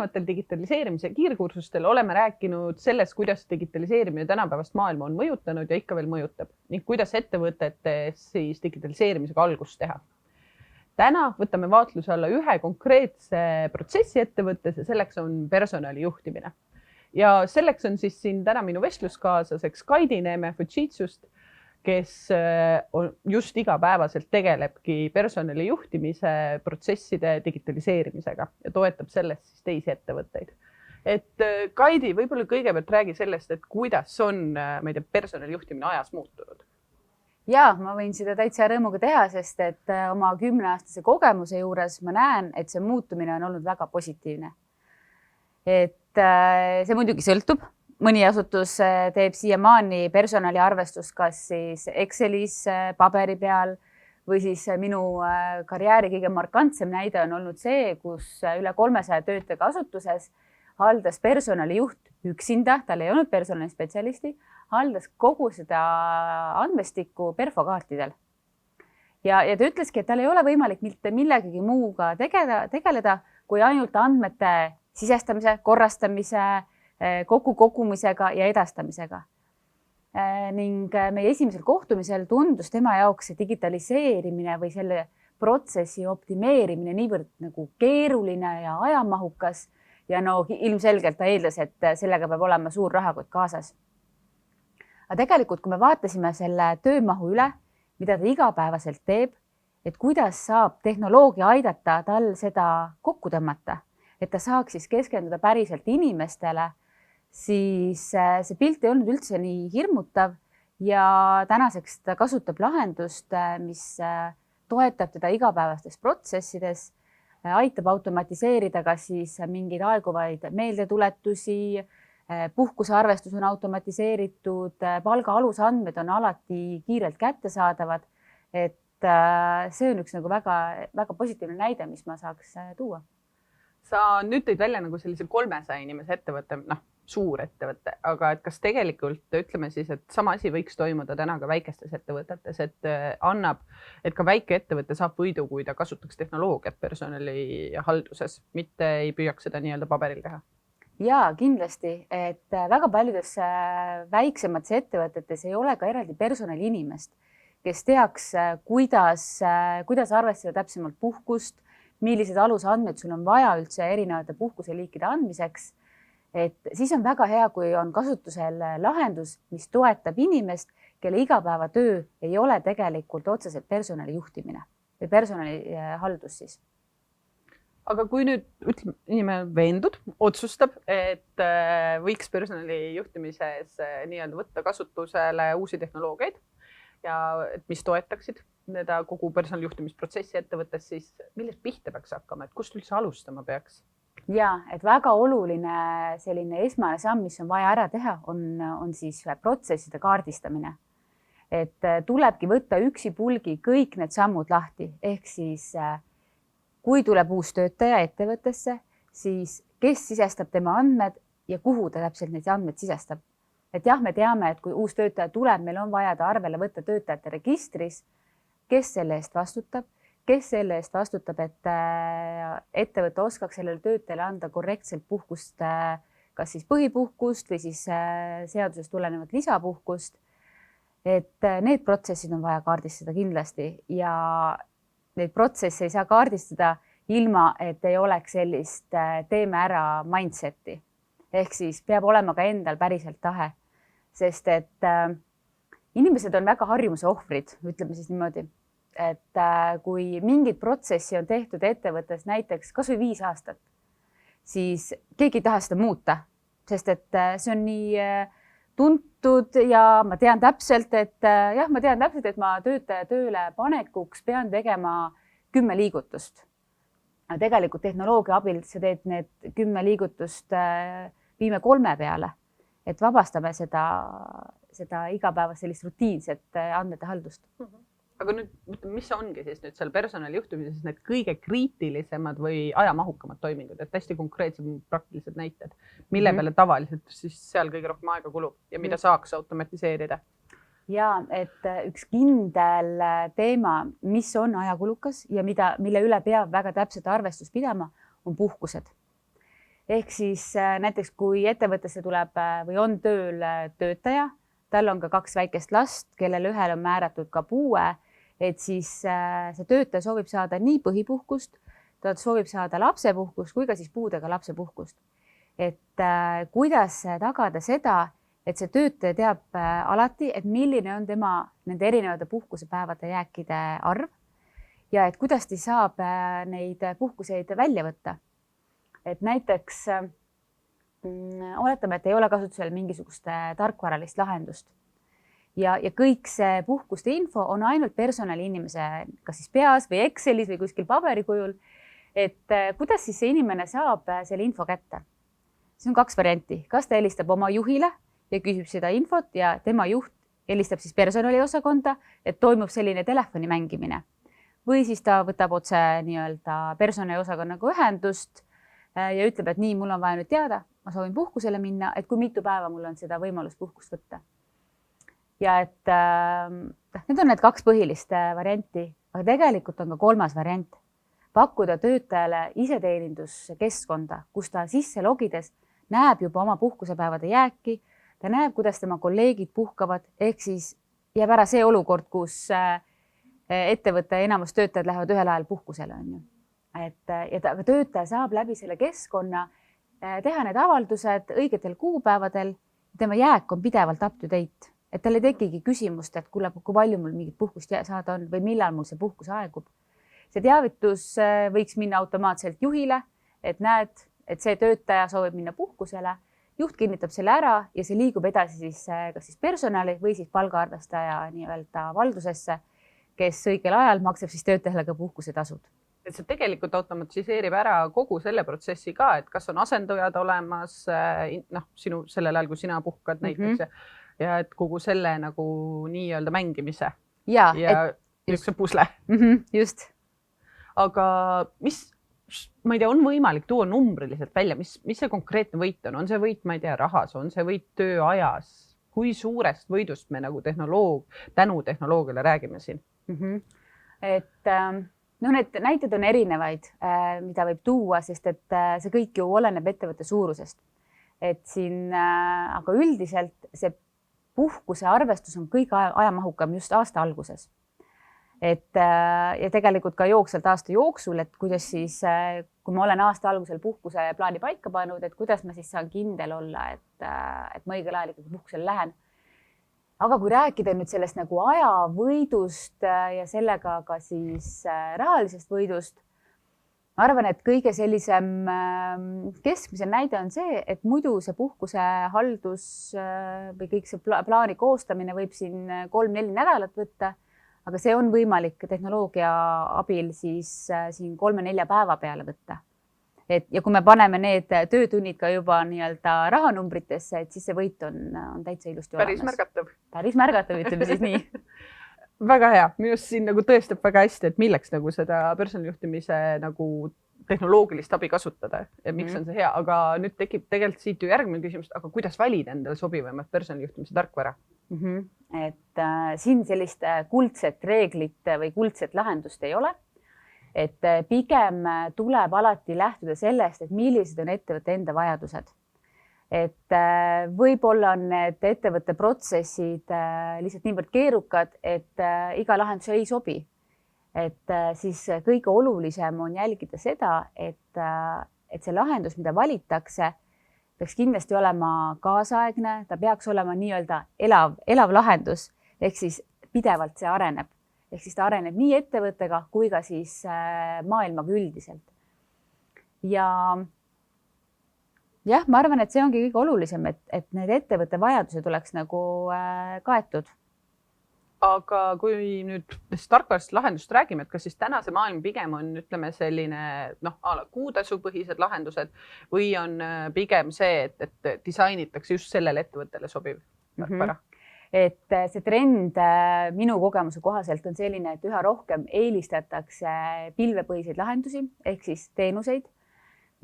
eelnevatel digitaliseerimise kiirkursustel oleme rääkinud sellest, kuidas digitaliseerimine tänapäevast maailma on mõjutanud ja ikka veel mõjutab ning kuidas ettevõtetes siis digitaliseerimisega algust teha. Täna võtame vaatluse alla ühe konkreetse protsessi ettevõttes ja selleks on personali juhtimine. Ja selleks on siis siin täna minu vestluskaaslaseks Kaidi Neeme Fujitsust, kes just igapäevaselt tegelebki personali juhtimise protsesside digitaliseerimisega ja toetab sellest siis teisi ettevõtteid. Et Kaidi, võib-olla kõigepealt räägi sellest, et kuidas on personali juhtimine ajas muutunud? Ja, ma võin seda täitsa rõõmuga teha, sest et oma 10-aastase kogemuse juures ma näen, et see muutumine on olnud väga positiivne. Et see muidugi sõltub. Mõni asutus teeb siiamaani personali arvestust kas siis Excelis paberi peal või siis minu karjääri kõige markantsem näide on olnud see, kus üle 300 töötajaga asutuses haldas personalijuht üksinda, tal ei olnud personalispetsialisti, haldas kogu seda andmestikku perfokaartidel. Ja ta ütleski, et tal ei ole võimalik mitte millegagi muuga tegeleda, kui ainult andmete sisestamise, korrastamise, kogumisega ja edastamisega. Ning meie esimesel kohtumisel tundus tema jaoks see digitaliseerimine või selle protsessi optimeerimine niivõrd nagu keeruline ja ajamahukas ja ilmselgelt ta eeldas, et sellega peab olema suur rahakott kaasas. Aga tegelikult, kui me vaatasime selle töömahu üle, mida ta igapäevaselt teeb, et kuidas saab tehnoloogia aidata tal seda kokku tõmmata, et ta saaks siis keskenduda päriselt inimestele, siis see pilt ei olnud üldse nii hirmutav ja tänaseks ta kasutab lahendust, mis toetab teda igapäevastes protsessides, aitab automatiseerida kas siis mingeid aeguvaid meeldetuletusi, puhkusearvestus on automatiseeritud, palga alusandmed on alati kiirelt kättesaadavad, et see on üks nagu väga positiivne näide, mis ma saaks tuua. Sa nüüd tõid välja nagu sellise 300 inimese ettevõtte, suur ettevõte, aga et kas tegelikult ütleme siis, et sama asi võiks toimuda täna ka väikestes ettevõtetes, et ka väike ettevõte saab võidu, kui ta kasutaks tehnoloogiat personali halduses, mitte ei püüaks seda nii-öelda paberil teha? Ja kindlasti, et väga paljudes väiksemates ettevõtetes ei ole ka eraldi personali inimest, kes teaks, kuidas arvestada täpsemalt puhkust, millised alusandmed sul on vaja üldse erinevate puhkuseliikide andmiseks. Et siis on väga hea, kui on kasutusel lahendus, mis toetab inimest, kelle igapäevatöö ei ole tegelikult otseselt personali juhtimine või personali haldus siis. Aga kui nüüd inimene veendud, otsustab, et võiks personali juhtimises nii-öelda võtta kasutusele uusi tehnoloogiaid ja et mis toetaksid kogu personali juhtimisprotsessi ettevõttes, siis millest pihta peaks hakkama, et kust üldse alustama peaks? Ja, et väga oluline selline esmane samm, mis on vaja ära teha, on siis protsesside kaardistamine. Et tulebki võtta üksipulgi kõik need sammud lahti, ehk siis kui tuleb uus töötaja ettevõttesse, siis kes sisestab tema andmed ja kuhu ta täpselt need andmed sisestab. Et jah, me teame, et kui uus töötaja tuleb, meil on vaja ta arvele võtta töötajate registris, kes selle eest vastutab, et ettevõte oskaks sellele töötajale anda korrektselt puhkust, kas siis põhipuhkust või siis seadusest tulenevat lisapuhkust. Et need protsessid on vaja kaardistada kindlasti ja neid protsesse ei saa kaardistada ilma, et ei oleks sellist teeme ära mindseti. Ehk siis peab olema ka endal päriselt tahe, sest et inimesed on väga harjumuse ohvrid, ütleme siis niimoodi. Et kui mingid protsessi on tehtud ettevõttes näiteks kas või 5 aastat, siis keegi ei taha seda muuta, sest et see on nii tuntud ja ma tean täpselt, et ma töötaja tööle panekuks pean tegema 10 liigutust. Tegelikult tehnoloogia abil sa teed need 10 liigutust viime 3 peale, et vabastame seda igapäevast sellist rutiinset andmete haldust. Aga nüüd, mis ongi siis nüüd seal personali juhtimises need kõige kriitilisemad või ajamahukamad toimingud, et hästi konkreetsed praktilised näited, mille peale tavaliselt siis seal kõige rohkem aega kulub ja mida saaks automatiseerida? Ja, et üks kindel teema, mis on ajakulukas ja mille üle peab väga täpselt arvestus pidama, on puhkused. ehk siis näiteks kui ettevõttesse tuleb või on tööl töötaja, tal on ka 2 väikest last, kellel ühel on määratud ka puue, et siis see töötaja soovib saada nii põhipuhkust, ta soovib saada lapsepuhkust kui ka siis puudega lapsepuhkust. Et kuidas tagada seda, et see töötaja teab alati, et milline on tema nende erinevate puhkusepäevade jääkide arv ja et kuidas ta saab neid puhkuseid välja võtta. Et näiteks oletame, et ei ole kasutusel mingisugust tarkvaralist lahendust ja kõik see puhkuste info on ainult personali inimese kas siis peas või Excelis või kuskil paberikujul. Et kuidas siis see inimene saab selle info kätte? See on 2 varianti. Kas ta helistab oma juhile ja küsib seda infot ja tema juht helistab siis personaliosakonda, et toimub selline telefoni mängimine. Või siis ta võtab otse nii-öelda personaliosakonnaga ühendust ja ütleb, et nii, mul on vaja nüüd teada, ma soovin puhkusele minna, et kui mitu päeva mul on seda võimalust puhkust võtta. Ja et need on need 2 põhilist varianti, aga tegelikult on ka 3. variant. Pakkuda töötajale iseteeninduskeskkonda, kus ta sisse logides näeb juba oma puhkusepäevade jääki, ta näeb, kuidas tema kolleegid puhkavad, ehk siis jääb ära see olukord, kus ettevõtte enamus töötajad lähevad ühel ajal puhkusele. Ja töötaja saab läbi selle keskkonna teha need avaldused õigetel kuupäevadel, tema jääk on pidevalt up to date, et tal ei tekigi küsimust, et kuule, kui palju mul mingit puhkust saada on või millal mul see puhkus aegub. See teavitus võiks minna automaatselt juhile, et näed, et see töötaja soovib minna puhkusele, juht kinnitab selle ära ja see liigub edasi siis kas siis personali või siis palgaarvestaja nii-öelda valdusesse, kes õigel ajal maksab siis töötajale ka puhkusetasud. Et see tegelikult automatiseerib ära kogu selle protsessi ka, et kas on asendujad olemas sinu sellel ajal, kui sina puhkad näiteks ja et kogu selle nagu nii-öelda mängimise ja üks pusle. Just. Aga ma ei tea, on võimalik tuua numbriliselt välja, mis see konkreetne võit on? On see võit, ma ei tea, rahas, on see võit tööajas? Kui suurest võidust me nagu tänu tehnoloogiale räägime siin? Et need näited on erinevaid, mida võib tuua, sest et see kõik ju oleneb ettevõtte suurusest. Et siin, aga üldiselt see puhkuse arvestus on kõige ajamahukam just aasta alguses. Ja tegelikult ka jooksvalt aasta jooksul, et kuidas siis, kui ma olen aasta algusel puhkuse plaani paika pannud, et kuidas ma siis saan kindel olla, et ma õigel ajal ikkagi puhkusele lähen. Aga kui rääkida nüüd sellest nagu ajavõidust ja sellega ka siis rahalisest võidust, ma arvan, et kõige sellisem keskmisem näide on see, et muidu see puhkuse haldus või kõik see plaani koostamine võib siin 3-4 nädalat võtta, aga see on võimalik tehnoloogia abil siis siin 3-4 päeva peale võtta. Ja kui me paneme need töötunnid ka juba nii-öelda rahanumbritesse, et siis see võit on täitsa ilusti olemas. Päris märgatav. Päris märgatav, ütleme siis nii. Väga hea. Minu arust siin nagu tõestab väga hästi, et milleks nagu seda personalijuhtimise nagu tehnoloogilist abi kasutada ja miks on see hea. Aga nüüd tekib tegelikult siit ju järgmine küsimus, aga kuidas valida endale sobivamat personalijuhtimise tarkvara? Et siin sellist kuldset reeglit või kuldset lahendust ei ole. Et pigem tuleb alati lähtuda sellest, et millised on ettevõtte enda vajadused. Et võib-olla on need ettevõtte protsessid lihtsalt niivõrd keerukad, et iga lahendus ei sobi. Et siis kõige olulisem on jälgida seda, et see lahendus, mida valitakse, peaks kindlasti olema kaasaegne, ta peaks olema nii-öelda elav lahendus, ehk siis pidevalt see areneb. Ehk siis ta areneb nii ettevõttega kui ka siis maailmaga üldiselt. Ja ma arvan, et see ongi kõige olulisem, et need ettevõtte vajadused oleks nagu kaetud. Aga kui nüüd tarkvarast lahendust räägime, et kas siis tänase maailm pigem on, ütleme, selline kuutasupõhised lahendused või on pigem see, et disainitakse just sellele ettevõttele sobiv tarkvara? Et see trend minu kogemuse kohaselt on selline, et üha rohkem eelistatakse pilvepõhiseid lahendusi ehk siis teenuseid,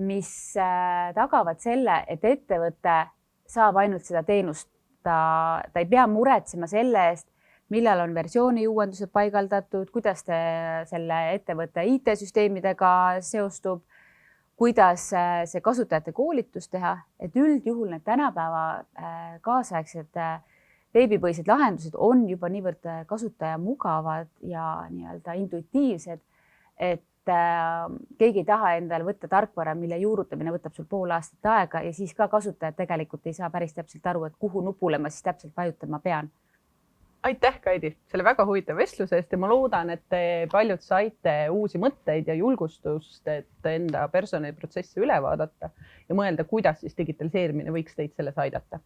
mis tagavad selle, et ettevõte saab ainult seda teenust. Ta ei pea muretsema selle eest, millal on versiooni uuendused paigaldatud, kuidas selle ettevõtte IT-süsteemidega seostub, kuidas see kasutajate koolitus teha, et üldjuhul need tänapäeva kaasaegsed veebipõhised lahendused on juba niivõrd kasutajamugavad ja nii-öelda intuitiivsed, et keegi ei taha endale võtta tarkvara, mille juurutamine võtab sul pool aastat aega ja siis ka kasutajad tegelikult ei saa päris täpselt aru, et kuhu nupule ma siis täpselt vajutama pean. Aitäh, Kaidi, selle väga huvitava vestluse eest ja ma loodan, et te paljud saite uusi mõtteid ja julgustust, et enda personaliprotsessi üle vaadata ja mõelda, kuidas siis digitaliseerimine võiks teid selles aidata.